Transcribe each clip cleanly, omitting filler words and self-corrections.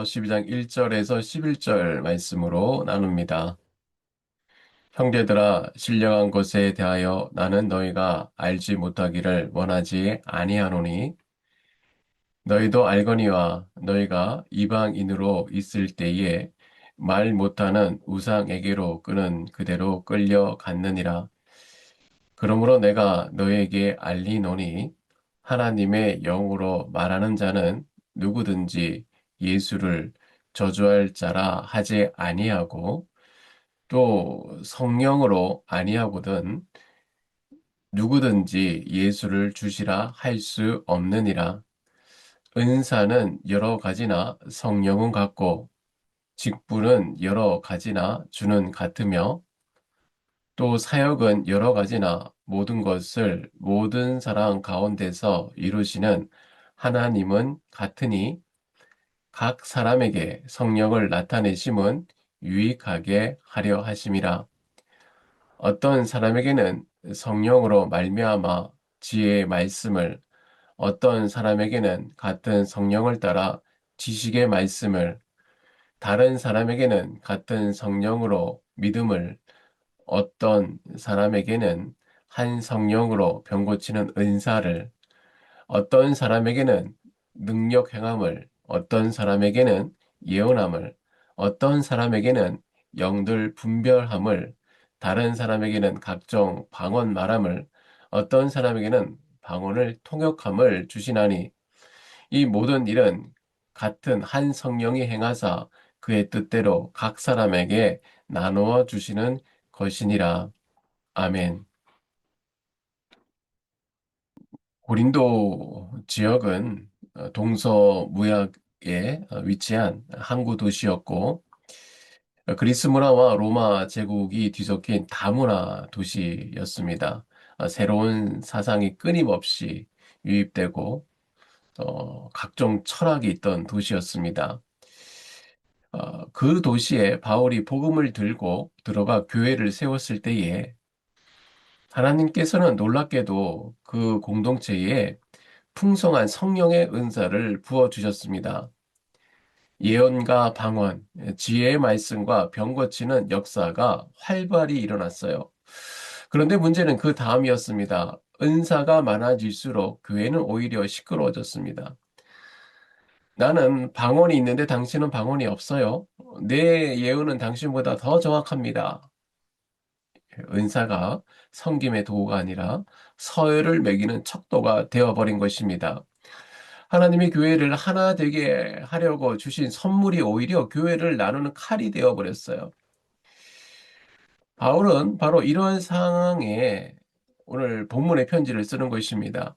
고린도전서 12장 1절에서 11절 말씀으로 나눕니다. 형제들아, 신령한 것에 대하여 나는 너희가 알지 못하기를 원하지 아니하노니, 너희도 알거니와 너희가 이방인으로 있을 때에 말 못하는 우상에게로 끄는 그대로 끌려갔느니라. 그러므로 내가 너희에게 알리노니, 하나님의 영으로 말하는 자는 누구든지 예수를 저주할 자라 하지 아니하고, 또 성령으로 아니하거든 누구든지 예수를 주시라 할 수 없느니라. 은사는 여러 가지나 성령은 같고, 직분은 여러 가지나 주는 같으며, 또 사역은 여러 가지나 모든 것을 모든 사람 가운데서 이루시는 하나님은 같으니, 각 사람에게 성령을 나타내심은 유익하게 하려 하심이라. 어떤 사람에게는 성령으로 말미암아 지혜의 말씀을, 어떤 사람에게는 같은 성령을 따라 지식의 말씀을, 다른 사람에게는 같은 성령으로 믿음을, 어떤 사람에게는 한 성령으로 병 고치는 은사를, 어떤 사람에게는 능력 행함을, 어떤 사람에게는 예언함을, 어떤 사람에게는 영들 분별함을, 다른 사람에게는 각종 방언 말함을, 어떤 사람에게는 방언을 통역함을 주시나니, 이 모든 일은 같은 한 성령이 행하사 그의 뜻대로 각 사람에게 나누어 주시는 것이니라. 아멘. 고린도 지역은 동서무역에 위치한 항구 도시였고, 그리스 문화와 로마 제국이 뒤섞인 다문화 도시였습니다. 새로운 사상이 끊임없이 유입되고, 각종 철학이 있던 도시였습니다. 그 도시에 바울이 복음을 들고 들어가 교회를 세웠을 때에 하나님께서는 놀랍게도 그 공동체에 풍성한 성령의 은사를 부어주셨습니다. 예언과 방언, 지혜의 말씀과 병 고치는 역사가 활발히 일어났어요. 그런데 문제는 그 다음이었습니다. 은사가 많아질수록 교회는 오히려 시끄러워졌습니다. 나는 방언이 있는데 당신은 방언이 없어요. 내 예언은 당신보다 더 정확합니다. 은사가 섬김의 도구가 아니라 서열을 매기는 척도가 되어버린 것입니다. 하나님이 교회를 하나 되게 하려고 주신 선물이 오히려 교회를 나누는 칼이 되어버렸어요. 바울은 바로 이러한 상황에 오늘 본문의 편지를 쓰는 것입니다.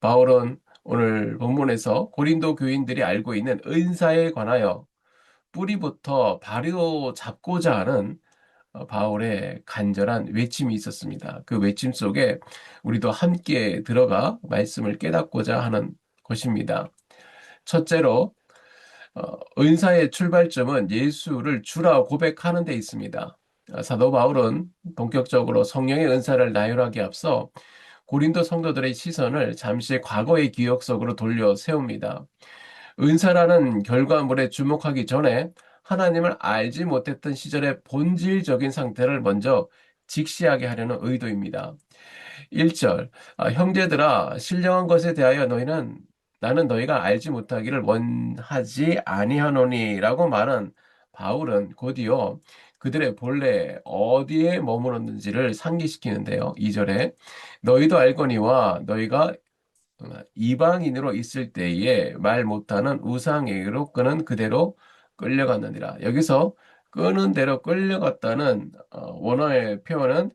바울은 오늘 본문에서 고린도 교인들이 알고 있는 은사에 관하여 뿌리부터 바로 잡고자 하는 바울의 간절한 외침이 있었습니다. 그 외침 속에 우리도 함께 들어가 말씀을 깨닫고자 하는 것입니다. 첫째로, 은사의 출발점은 예수를 주라 고백하는 데 있습니다. 사도 바울은 본격적으로 성령의 은사를 나열하기 앞서 고린도 성도들의 시선을 잠시 과거의 기억 속으로 돌려 세웁니다. 은사라는 결과물에 주목하기 전에 하나님을 알지 못했던 시절의 본질적인 상태를 먼저 직시하게 하려는 의도입니다. 1절, 형제들아, 신령한 것에 대하여 나는 너희가 알지 못하기를 원하지 아니하노니 라고 말한 바울은 곧이어 그들의 본래 어디에 머물렀는지를 상기시키는데요. 2절에 너희도 알거니와 너희가 이방인으로 있을 때에 말 못하는 우상에게로 끄는 그대로 끌려갔느니라. 여기서 끄는 대로 끌려갔다는 원어의 표현은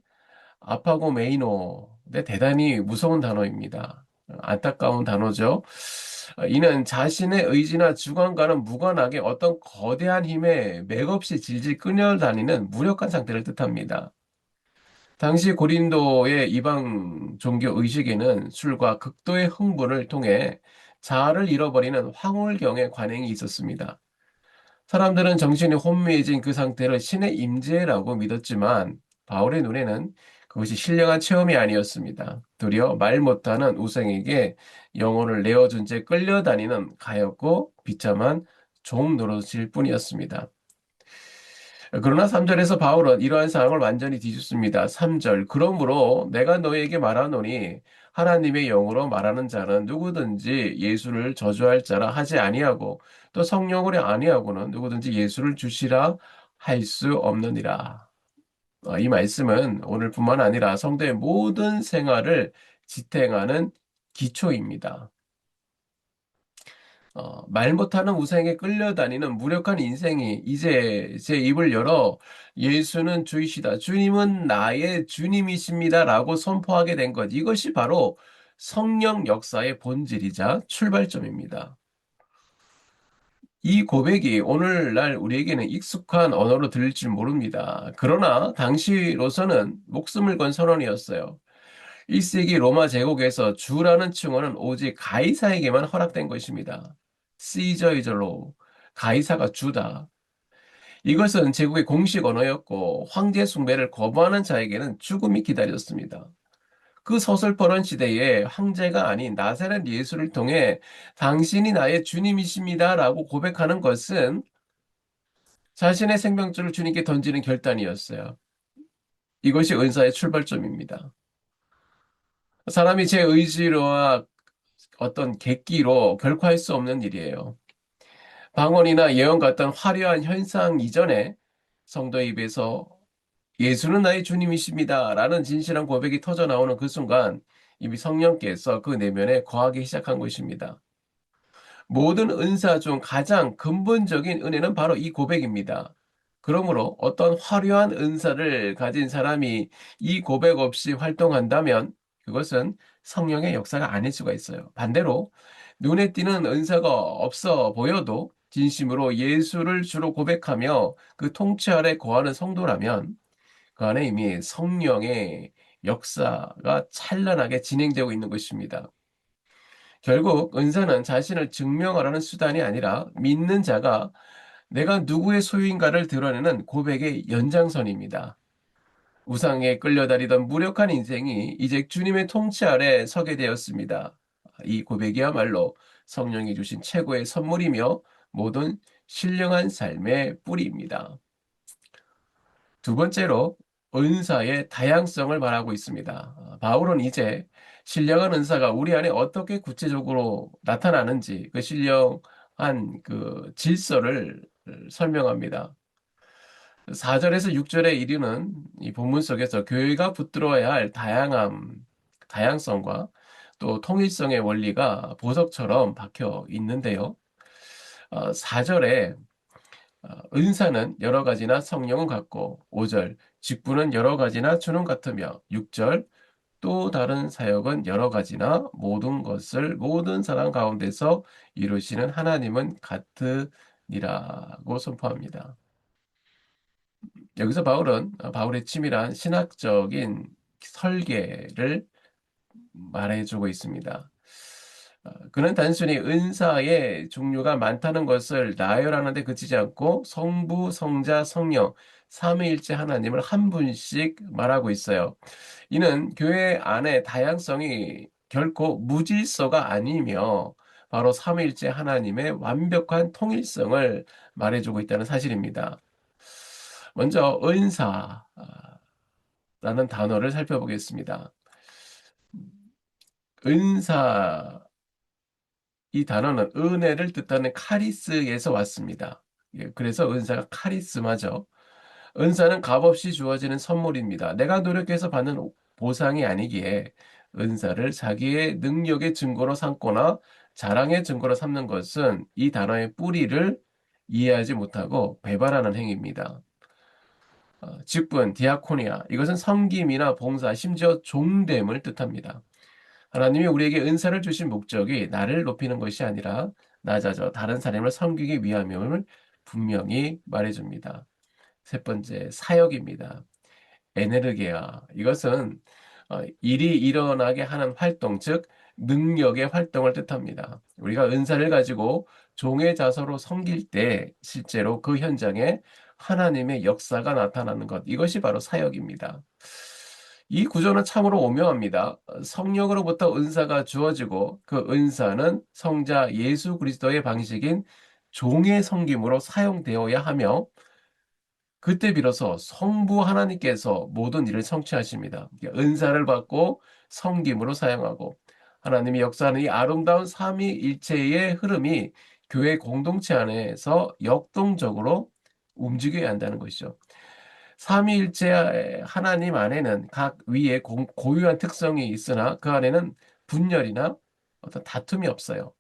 아파고 메이노. 네, 대단히 무서운 단어입니다. 안타까운 단어죠. 이는 자신의 의지나 주관과는 무관하게 어떤 거대한 힘에 맥없이 질질 끌려다니는 무력한 상태를 뜻합니다. 당시 고린도의 이방 종교 의식에는 술과 극도의 흥분을 통해 자아를 잃어버리는 황홀경의 관행이 있었습니다. 사람들은 정신이 혼미해진 그 상태를 신의 임재라고 믿었지만 바울의 눈에는 그것이 신령한 체험이 아니었습니다. 도리어 말 못하는 우상에게 영혼을 내어준 채 끌려다니는 가엾고 비참한 종 노릇일 뿐이었습니다. 그러나 3절에서 바울은 이러한 상황을 완전히 뒤집습니다. 3절, 그러므로 내가 너에게 말하노니 하나님의 영으로 말하는 자는 누구든지 예수를 저주할 자라 하지 아니하고 또 성령으로 아니하고는 누구든지 예수를 주시라 할 수 없느니라. 이 말씀은 오늘뿐만 아니라 성도의 모든 생활을 지탱하는 기초입니다. 말 못하는 우상에 끌려다니는 무력한 인생이 이제 제 입을 열어 예수는 주이시다, 주님은 나의 주님이십니다 라고 선포하게 된 것. 이것이 바로 성령 역사의 본질이자 출발점입니다. 이 고백이 오늘날 우리에게는 익숙한 언어로 들릴지 모릅니다. 그러나 당시로서는 목숨을 건 선언이었어요. 1세기 로마 제국에서 주라는 칭호는 오직 가이사에게만 허락된 것입니다. 시저 이즈 로우, 가이사가 주다. 이것은 제국의 공식 언어였고 황제 숭배를 거부하는 자에게는 죽음이 기다렸습니다. 그 서슬퍼런 시대에 황제가 아닌 나사렛 예수를 통해 당신이 나의 주님이십니다라고 고백하는 것은 자신의 생명줄을 주님께 던지는 결단이었어요. 이것이 은사의 출발점입니다. 사람이 제 의지로와 어떤 객기로 결코 할 수 없는 일이에요. 방언이나 예언 같은 화려한 현상 이전에 성도의 입에서 예수는 나의 주님이십니다 라는 진실한 고백이 터져 나오는 그 순간 이미 성령께서 그 내면에 거하기 시작한 것입니다. 모든 은사 중 가장 근본적인 은혜는 바로 이 고백입니다. 그러므로 어떤 화려한 은사를 가진 사람이 이 고백 없이 활동한다면 그것은 성령의 역사가 아닐 수가 있어요. 반대로 눈에 띄는 은사가 없어 보여도 진심으로 예수를 주로 고백하며 그 통치 아래 거하는 성도라면 그 안에 이미 성령의 역사가 찬란하게 진행되고 있는 것입니다. 결국 은사는 자신을 증명하라는 수단이 아니라 믿는 자가 내가 누구의 소유인가를 드러내는 고백의 연장선입니다. 우상에 끌려다니던 무력한 인생이 이제 주님의 통치 아래 서게 되었습니다. 이 고백이야말로 성령이 주신 최고의 선물이며 모든 신령한 삶의 뿌리입니다. 두 번째로 은사의 다양성을 말하고 있습니다. 바울은 이제 신령한 은사가 우리 안에 어떻게 구체적으로 나타나는지 그 신령한 그 질서를 설명합니다. 4절에서 6절에 이르는 이 본문 속에서 교회가 붙들어야 할 다양성과 또 통일성의 원리가 보석처럼 박혀 있는데요. 4절에 은사는 여러 가지나 성령은 같고 5절 직분은 여러 가지나 주는 같으며 6절 또 다른 사역은 여러 가지나 모든 것을 모든 사람 가운데서 이루시는 하나님은 같으니라고 선포합니다. 여기서 바울은 바울의 치밀한 신학적인 설계를 말해주고 있습니다. 그는 단순히 은사의 종류가 많다는 것을 나열하는 데 그치지 않고 성부, 성자, 성령, 삼위일체 하나님을 한 분씩 말하고 있어요. 이는 교회 안의 다양성이 결코 무질서가 아니며 바로 삼위일체 하나님의 완벽한 통일성을 말해주고 있다는 사실입니다. 먼저 은사라는 단어를 살펴보겠습니다. 은사 이 단어는 은혜를 뜻하는 카리스에서 왔습니다. 그래서 은사가 카리스마죠. 은사는 값없이 주어지는 선물입니다. 내가 노력해서 받는 보상이 아니기에 은사를 자기의 능력의 증거로 삼거나 자랑의 증거로 삼는 것은 이 단어의 뿌리를 이해하지 못하고 배반하는 행위입니다. 직분, 디아코니아, 이것은 섬김이나 봉사, 심지어 종됨을 뜻합니다. 하나님이 우리에게 은사를 주신 목적이 나를 높이는 것이 아니라 나 자저 다른 사람을 섬기기 위함임을 분명히 말해줍니다. 세 번째, 사역입니다. 에네르게아. 이것은 일이 일어나게 하는 활동, 즉 능력의 활동을 뜻합니다. 우리가 은사를 가지고 종의 자세로 섬길 때 실제로 그 현장에 하나님의 역사가 나타나는 것, 이것이 바로 사역입니다. 이 구조는 참으로 오묘합니다. 성령으로부터 은사가 주어지고 그 은사는 성자 예수 그리스도의 방식인 종의 섬김으로 사용되어야 하며 그때 비로소 성부 하나님께서 모든 일을 성취하십니다. 그러니까 은사를 받고 섬김으로 사용하고 하나님이 역사하는 이 아름다운 삼위일체의 흐름이 교회 공동체 안에서 역동적으로 움직여야 한다는 것이죠. 삼위일체 하나님 안에는 각 위에 고유한 특성이 있으나 그 안에는 분열이나 어떤 다툼이 없어요.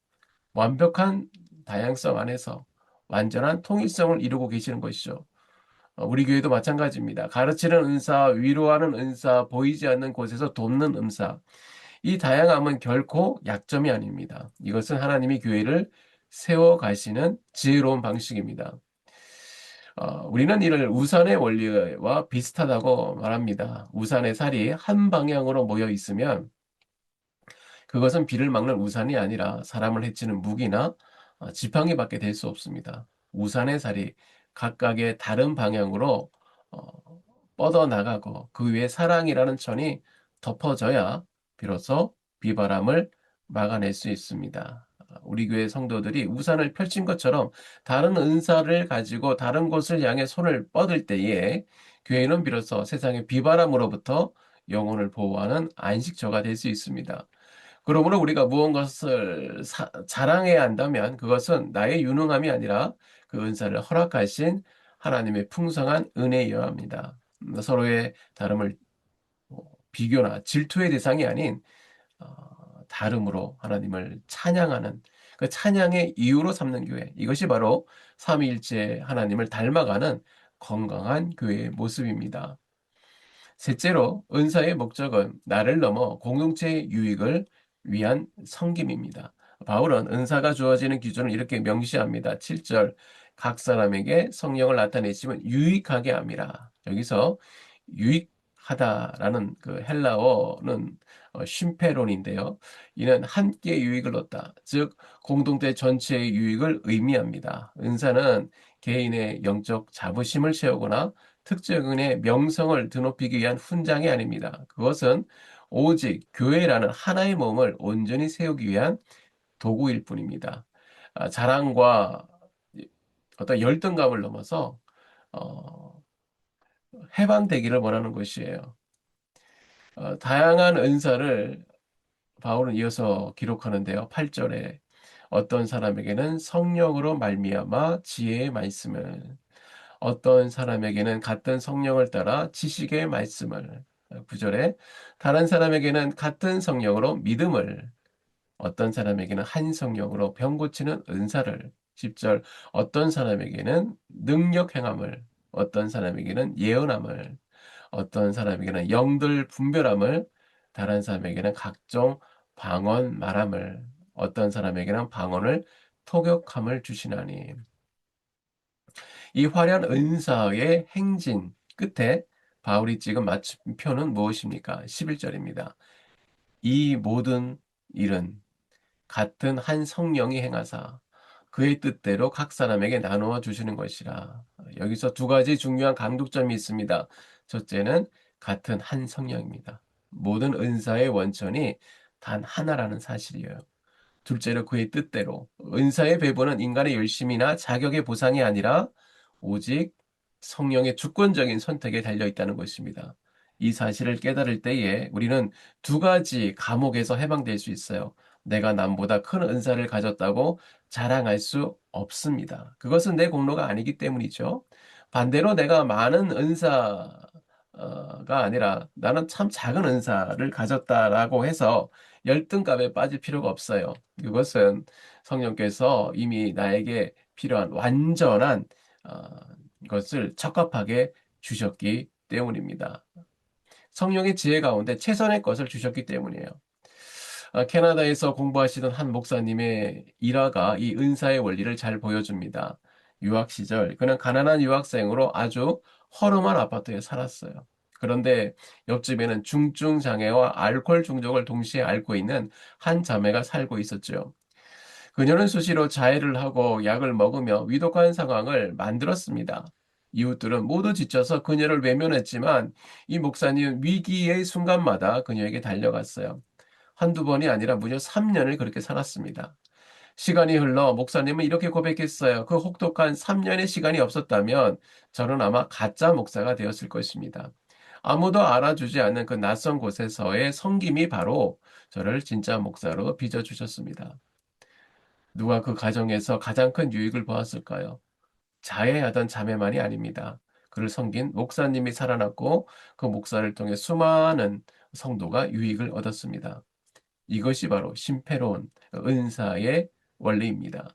완벽한 다양성 안에서 완전한 통일성을 이루고 계시는 것이죠. 우리 교회도 마찬가지입니다. 가르치는 은사, 위로하는 은사, 보이지 않는 곳에서 돕는 은사. 이 다양함은 결코 약점이 아닙니다. 이것은 하나님이 교회를 세워 가시는 지혜로운 방식입니다. 우리는 이를 우산의 원리와 비슷하다고 말합니다. 우산의 살이 한 방향으로 모여 있으면 그것은 비를 막는 우산이 아니라 사람을 해치는 무기나 지팡이밖에 될 수 없습니다. 우산의 살이 각각의 다른 방향으로 어, 뻗어나가고 그 위에 사랑이라는 천이 덮어져야 비로소 비바람을 막아낼 수 있습니다. 우리 교회 성도들이 우산을 펼친 것처럼 다른 은사를 가지고 다른 곳을 향해 손을 뻗을 때에 교회는 비로소 세상의 비바람으로부터 영혼을 보호하는 안식처가 될 수 있습니다. 그러므로 우리가 무언가를 자랑해야 한다면 그것은 나의 유능함이 아니라 그 은사를 허락하신 하나님의 풍성한 은혜여야 합니다. 서로의 다름을 비교나 질투의 대상이 아닌 다름으로 하나님을 찬양하는 그 찬양의 이유로 삼는 교회. 이것이 바로 삼위일체 하나님을 닮아가는 건강한 교회의 모습입니다. 셋째로 은사의 목적은 나를 넘어 공동체의 유익을 위한 섬김입니다. 바울은 은사가 주어지는 기준을 이렇게 명시합니다. 7절 각 사람에게 성령을 나타내시면 유익하게 함이라. 여기서 유익하다라는 그 헬라어는 쉼페론인데요. 이는 함께 유익을 얻다. 즉 공동체 전체의 유익을 의미합니다. 은사는 개인의 영적 자부심을 채우거나 특정인의 명성을 드높이기 위한 훈장이 아닙니다. 그것은 오직 교회라는 하나의 몸을 온전히 세우기 위한 도구일 뿐입니다. 자랑과 어떤 열등감을 넘어서 어, 해방되기를 원하는 것이에요. 다양한 은사를 바울은 이어서 기록하는데요. 8절에 어떤 사람에게는 성령으로 말미암아 지혜의 말씀을 어떤 사람에게는 같은 성령을 따라 지식의 말씀을 9절에 다른 사람에게는 같은 성령으로 믿음을 어떤 사람에게는 한 성령으로 병 고치는 은사를 10절 어떤 사람에게는 능력 행함을 어떤 사람에게는 예언함을 어떤 사람에게는 영들 분별함을 다른 사람에게는 각종 방언 말함을 어떤 사람에게는 방언을 통역함을 주시나니 이 화려한 은사의 행진 끝에 바울이 찍은 마침표는 무엇입니까? 11절입니다. 이 모든 일은 같은 한 성령이 행하사 그의 뜻대로 각 사람에게 나누어 주시는 것이라. 여기서 두 가지 중요한 강조점이 있습니다. 첫째는 같은 한 성령입니다. 모든 은사의 원천이 단 하나라는 사실이에요. 둘째로 그의 뜻대로 은사의 배분은 인간의 열심이나 자격의 보상이 아니라 오직 성령의 주권적인 선택에 달려 있다는 것입니다. 이 사실을 깨달을 때에 우리는 두 가지 감옥에서 해방될 수 있어요. 내가 남보다 큰 은사를 가졌다고 자랑할 수 없습니다. 그것은 내 공로가 아니기 때문이죠. 반대로 내가 많은 은사가 아니라 나는 참 작은 은사를 가졌다라고 해서 열등감에 빠질 필요가 없어요. 그것은 성령께서 이미 나에게 필요한 완전한 어, 것을 적합하게 주셨기 때문입니다. 성령의 지혜 가운데 최선의 것을 주셨기 때문이에요. 캐나다에서 공부하시던 한 목사님의 일화가 이 은사의 원리를 잘 보여줍니다. 유학 시절 그는 가난한 유학생으로 아주 허름한 아파트에 살았어요. 그런데 옆집에는 중증 장애와 알코올 중독을 동시에 앓고 있는 한 자매가 살고 있었죠. 그녀는 수시로 자해를 하고 약을 먹으며 위독한 상황을 만들었습니다. 이웃들은 모두 지쳐서 그녀를 외면했지만 이 목사님은 위기의 순간마다 그녀에게 달려갔어요. 한두 번이 아니라 무려 3년을 그렇게 살았습니다. 시간이 흘러 목사님은 이렇게 고백했어요. 그 혹독한 3년의 시간이 없었다면 저는 아마 가짜 목사가 되었을 것입니다. 아무도 알아주지 않는 그 낯선 곳에서의 섬김이 바로 저를 진짜 목사로 빚어주셨습니다. 누가 그 가정에서 가장 큰 유익을 보았을까요? 자해하던 자매만이 아닙니다. 그를 섬긴 목사님이 살아났고 그 목사를 통해 수많은 성도가 유익을 얻었습니다. 이것이 바로 심패로운 은사의 원리입니다.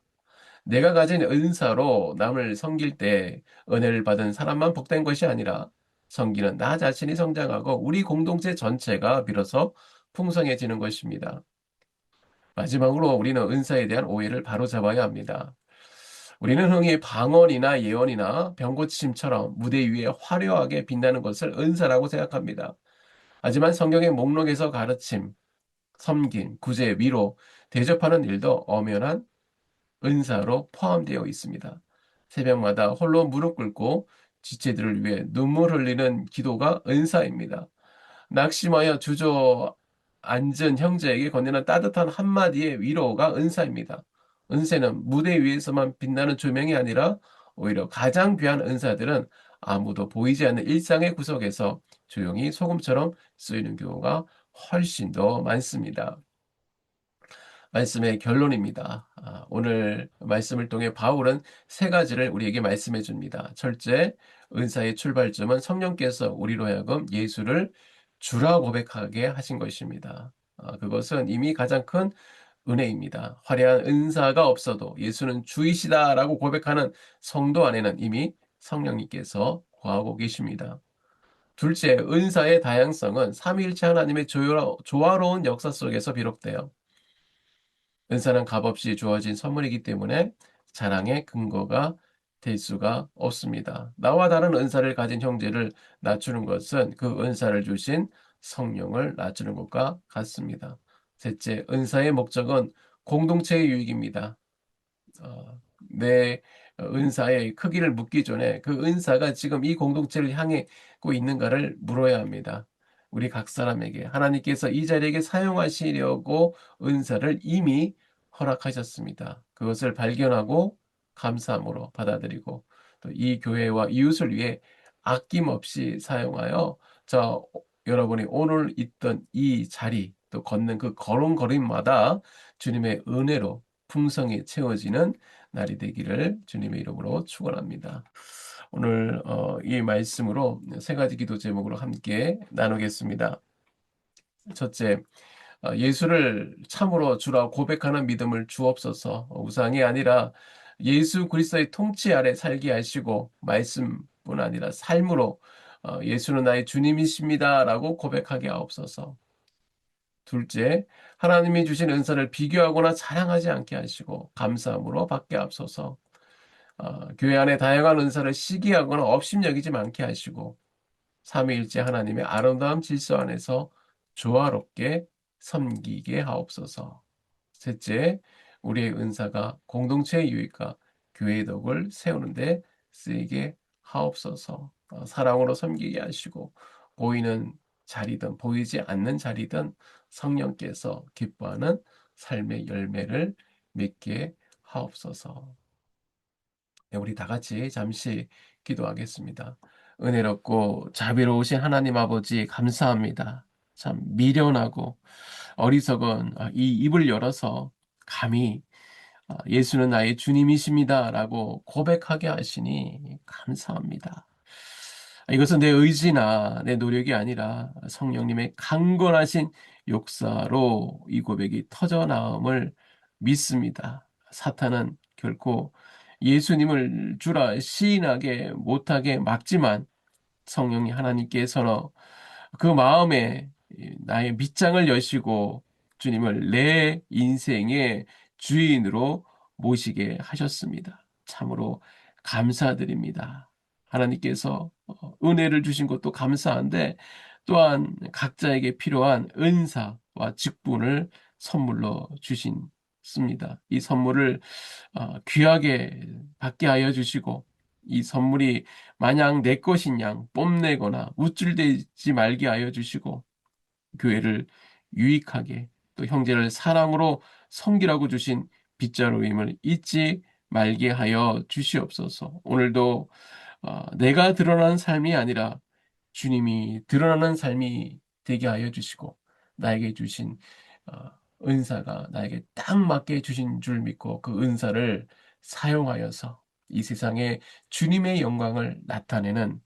내가 가진 은사로 남을 섬길 때 은혜를 받은 사람만 복된 것이 아니라 섬기는 나 자신이 성장하고 우리 공동체 전체가 비로소 풍성해지는 것입니다. 마지막으로 우리는 은사에 대한 오해를 바로잡아야 합니다. 우리는 흔히 방언이나 예언이나 병고침처럼 무대 위에 화려하게 빛나는 것을 은사라고 생각합니다. 하지만 성경의 목록에서 가르침, 섬김, 구제, 위로, 대접하는 일도 엄연한 은사로 포함되어 있습니다. 새벽마다 홀로 무릎 꿇고 지체들을 위해 눈물 흘리는 기도가 은사입니다. 낙심하여 주저앉은 형제에게 건네는 따뜻한 한마디의 위로가 은사입니다. 은사는 무대 위에서만 빛나는 조명이 아니라 오히려 가장 귀한 은사들은 아무도 보이지 않는 일상의 구석에서 조용히 소금처럼 쓰이는 경우가 훨씬 더 많습니다. 말씀의 결론입니다. 오늘 말씀을 통해 바울은 세 가지를 우리에게 말씀해 줍니다. 첫째, 은사의 출발점은 성령께서 우리로 하여금 예수를 주라 고백하게 하신 것입니다. 그것은 이미 가장 큰 은혜입니다. 화려한 은사가 없어도 예수는 주이시다라고 고백하는 성도 안에는 이미 성령님께서 거하고 계십니다. 둘째, 은사의 다양성은 삼위일체 하나님의 조화로운 역사 속에서 비롯돼요. 은사는 값없이 주어진 선물이기 때문에 자랑의 근거가 될 수가 없습니다. 나와 다른 은사를 가진 형제를 낮추는 것은 그 은사를 주신 성령을 낮추는 것과 같습니다. 셋째, 은사의 목적은 공동체의 유익입니다. 내 은사의 크기를 묻기 전에 그 은사가 지금 이 공동체를 향하고 있는가를 물어야 합니다. 우리 각 사람에게 하나님께서 이 자리에게 사용하시려고 은사를 이미 허락하셨습니다. 그것을 발견하고 감사함으로 받아들이고 또 이 교회와 이웃을 위해 아낌없이 사용하여 여러분이 오늘 있던 이 자리 또 걷는 그 걸음걸이마다 주님의 은혜로 풍성히 채워지는 날이 되기를 주님의 이름으로 축원합니다. 오늘 이 말씀으로 세 가지 기도 제목으로 함께 나누겠습니다. 첫째, 예수를 참으로 주라 고백하는 믿음을 주옵소서. 우상이 아니라 예수 그리스도의 통치 아래 살게 하시고 말씀뿐 아니라 삶으로 예수는 나의 주님이십니다라고 고백하게 하옵소서. 둘째, 하나님이 주신 은사를 비교하거나 자랑하지 않게 하시고 감사함으로 받게 하옵소서. 교회 안에 다양한 은사를 시기하거나 업신여기지 않게 하시고 삼위일체 하나님의 아름다운 질서 안에서 조화롭게 섬기게 하옵소서. 셋째, 우리의 은사가 공동체의 유익과 교회의 덕을 세우는 데 쓰이게 하옵소서. 사랑으로 섬기게 하시고 보이는 자리든 보이지 않는 자리든 성령께서 기뻐하는 삶의 열매를 맺게 하옵소서. 네, 우리 다 같이 잠시 기도하겠습니다. 은혜롭고 자비로우신 하나님 아버지 감사합니다. 참 미련하고 어리석은 이 입을 열어서 감히 예수는 나의 주님이십니다라고 고백하게 하시니 감사합니다. 이것은 내 의지나 내 노력이 아니라 성령님의 강건하신 역사로 이 고백이 터져나옴을 믿습니다. 사탄은 결코 예수님을 주라 시인하게 못하게 막지만 성령이 하나님께서는 그 마음에 나의 밑장을 여시고 주님을 내 인생의 주인으로 모시게 하셨습니다. 참으로 감사드립니다. 하나님께서 은혜를 주신 것도 감사한데 또한 각자에게 필요한 은사와 직분을 선물로 주신습니다. 이 선물을 귀하게 받게 하여 주시고 이 선물이 마냥 내 것인 양 뽐내거나 우쭐대지 말게 하여 주시고 교회를 유익하게 또 형제를 사랑으로 섬기라고 주신 빗자루임을 잊지 말게 하여 주시옵소서. 오늘도 내가 드러나는 삶이 아니라 주님이 드러나는 삶이 되게 하여 주시고, 나에게 주신 어, 은사가 나에게 딱 맞게 주신 줄 믿고 그 은사를 사용하여서 이 세상에 주님의 영광을 나타내는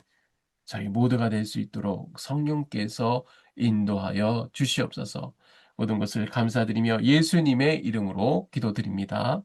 저희 모두가 될 수 있도록 성령께서 인도하여 주시옵소서. 모든 것을 감사드리며 예수님의 이름으로 기도드립니다.